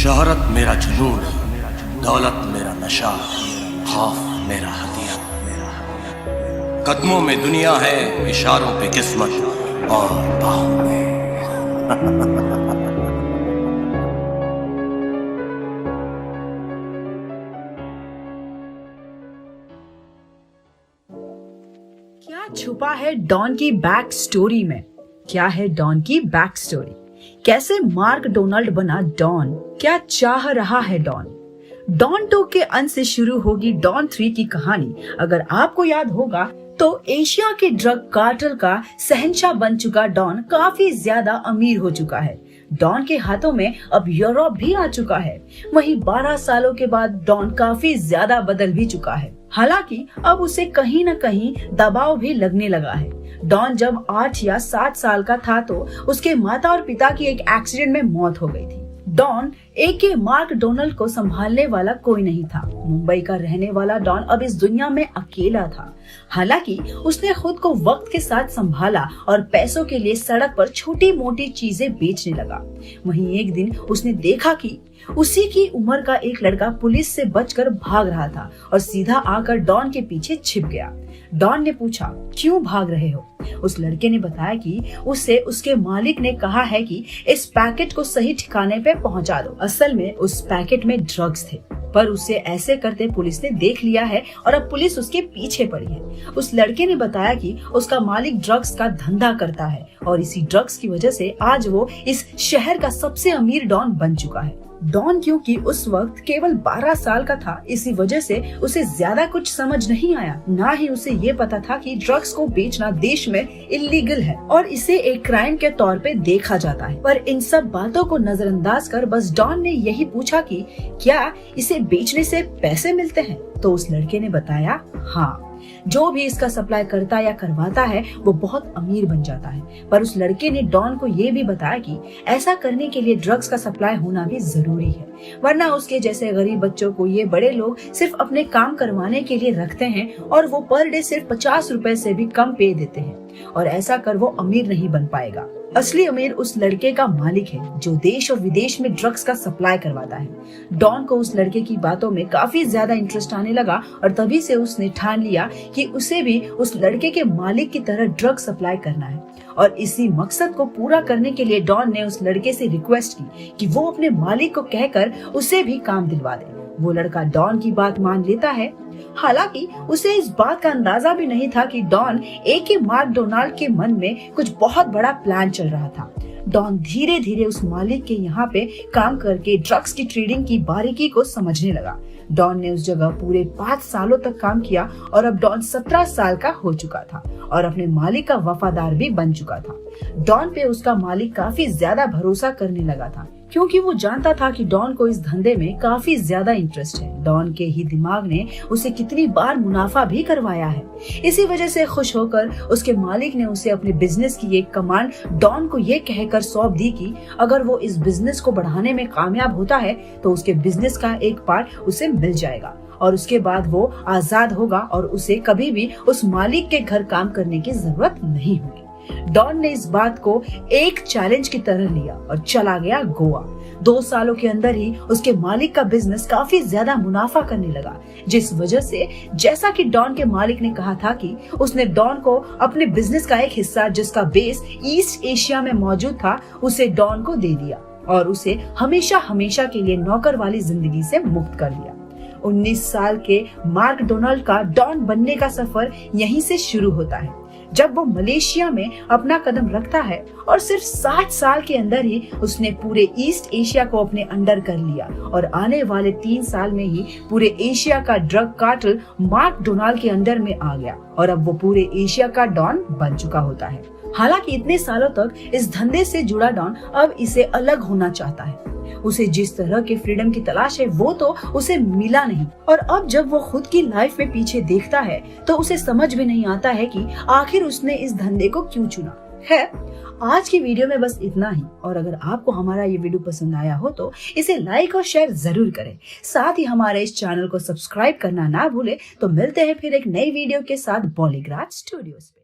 शोहरत मेरा जुनून, दौलत मेरा नशा, खौफ मेरा हथियार। कदमों में दुनिया है, इशारों पे किस्मत और बाहों में क्या छुपा है डॉन की बैक स्टोरी में? क्या है डॉन की बैक स्टोरी? कैसे मार्क डोनाल्ड बना डॉन? क्या चाह रहा है डॉन? डॉन 2 के अंत से शुरू होगी डॉन 3 की कहानी। अगर आपको याद होगा तो एशिया के ड्रग कार्टेल का शहंशाह बन चुका डॉन काफी ज्यादा अमीर हो चुका है। डॉन के हाथों में अब यूरोप भी आ चुका है। वहीं 12 सालों के बाद डॉन काफी ज्यादा बदल भी चुका है। हालांकि अब उसे कहीं न कहीं दबाव भी लगने लगा है। डॉन जब 8 या 7 साल का था तो उसके माता और पिता की एक एक्सीडेंट में मौत हो गई थी। डॉन एके मार्क डोनाल्ड को संभालने वाला कोई नहीं था। मुंबई का रहने वाला डॉन अब इस दुनिया में अकेला था। हालांकि उसने खुद को वक्त के साथ संभाला और पैसों के लिए सड़क पर छोटी मोटी चीजें बेचने लगा। वहीं एक दिन उसने देखा कि उसी की उम्र का एक लड़का पुलिस से बचकर भाग रहा था और सीधा आकर डॉन के पीछे छिप गया। डॉन ने पूछा, क्यों भाग रहे हो? उस लड़के ने बताया कि उसे उसके मालिक ने कहा है कि इस पैकेट को सही ठिकाने पे पहुंचा दो। असल में उस पैकेट में ड्रग्स थे, पर उसे ऐसे करते पुलिस ने देख लिया है और अब पुलिस उसके पीछे पड़ी है। उस लड़के ने बताया कि उसका मालिक ड्रग्स का धंधा करता है और इसी ड्रग्स की वजह से आज वो इस शहर का सबसे अमीर डॉन बन चुका है। डॉन क्योंकि उस वक्त केवल 12 साल का था, इसी वजह से उसे ज्यादा कुछ समझ नहीं आया। ना ही उसे ये पता था कि ड्रग्स को बेचना देश में इलीगल है और इसे एक क्राइम के तौर पे देखा जाता है। पर इन सब बातों को नजरअंदाज कर बस डॉन ने यही पूछा कि क्या इसे बेचने से पैसे मिलते हैं? तो उस लड़के ने बताया, हाँ, जो भी इसका सप्लाई करता या करवाता है वो बहुत अमीर बन जाता है। पर उस लड़के ने डॉन को ये भी बताया कि ऐसा करने के लिए ड्रग्स का सप्लाई होना भी जरूरी है, वरना उसके जैसे गरीब बच्चों को ये बड़े लोग सिर्फ अपने काम करवाने के लिए रखते हैं और वो पर डे सिर्फ 50 रुपए से भी कम पे देते हैं और ऐसा कर वो अमीर नहीं बन पाएगा। असली अमीर उस लड़के का मालिक है जो देश और विदेश में ड्रग्स का सप्लाई करवाता है। डॉन को उस लड़के की बातों में काफी ज्यादा इंटरेस्ट आने लगा और तभी से उसने ठान लिया कि उसे भी उस लड़के के मालिक की तरह ड्रग सप्लाई करना है। और इसी मकसद को पूरा करने के लिए डॉन ने उस लड़के से रिक्वेस्ट की कि वो अपने मालिक को कहकर उसे भी काम दिलवा दे। वो लड़का डॉन की बात मान लेता है। हालांकि उसे इस बात का अंदाजा भी नहीं था कि डॉन एके मार्क डोनाल्ड के मन में कुछ बहुत बड़ा प्लान चल रहा था। डॉन धीरे धीरे उस मालिक के यहाँ पे काम करके ड्रग्स की ट्रेडिंग की बारीकी को समझने लगा। डॉन ने उस जगह पूरे 5 सालों तक काम किया और अब डॉन 17 साल का हो चुका था और अपने मालिक का वफादार भी बन चुका था। डॉन पे उसका मालिक काफी ज्यादा भरोसा करने लगा था क्योंकि वो जानता था कि डॉन को इस धंधे में काफी ज्यादा इंटरेस्ट है। डॉन के ही दिमाग ने उसे कितनी बार मुनाफा भी करवाया है। इसी वजह से खुश होकर उसके मालिक ने उसे अपने बिजनेस की एक कमांड डॉन को ये कहकर सौंप दी कि अगर वो इस बिजनेस को बढ़ाने में कामयाब होता है तो उसके बिजनेस का एक पार्ट उसे मिल जाएगा और उसके बाद वो आजाद होगा और उसे कभी भी उस मालिक के घर काम करने की जरूरत नहीं होगी। डॉन ने इस बात को एक चैलेंज की तरह लिया और चला गया गोवा। 2 सालों के अंदर ही उसके मालिक का बिजनेस काफी ज्यादा मुनाफा करने लगा, जिस वजह से जैसा कि डॉन के मालिक ने कहा था कि उसने डॉन को अपने बिजनेस का एक हिस्सा जिसका बेस ईस्ट एशिया में मौजूद था उसे डॉन को दे दिया और उसे हमेशा हमेशा के लिए नौकर वाली जिंदगी से मुक्त कर दिया। 19 साल के मार्क डोनाल्ड का डॉन बनने का सफर यहीं से शुरू होता है जब वो मलेशिया में अपना कदम रखता है और सिर्फ 60 साल के अंदर ही उसने पूरे ईस्ट एशिया को अपने अंडर कर लिया और आने वाले 3 साल में ही पूरे एशिया का ड्रग कार्टेल मार्क डोनाल्ड के अंडर में आ गया और अब वो पूरे एशिया का डॉन बन चुका होता है। हालांकि इतने सालों तक इस धंधे से जुड़ा डॉन अब इसे अलग होना चाहता है। उसे जिस तरह के फ्रीडम की तलाश है वो तो उसे मिला नहीं और अब जब वो खुद की लाइफ में पीछे देखता है तो उसे समझ में नहीं आता है कि आखिर उसने इस धंधे को क्यों चुना है। आज की वीडियो में बस इतना ही और अगर आपको हमारा ये वीडियो पसंद आया हो तो इसे लाइक और शेयर जरूर करें। साथ ही हमारे इस चैनल को सब्सक्राइब करना ना भूले। तो मिलते हैं फिर एक नई वीडियो के साथ बॉलीग्राज स्टूडियोज पे।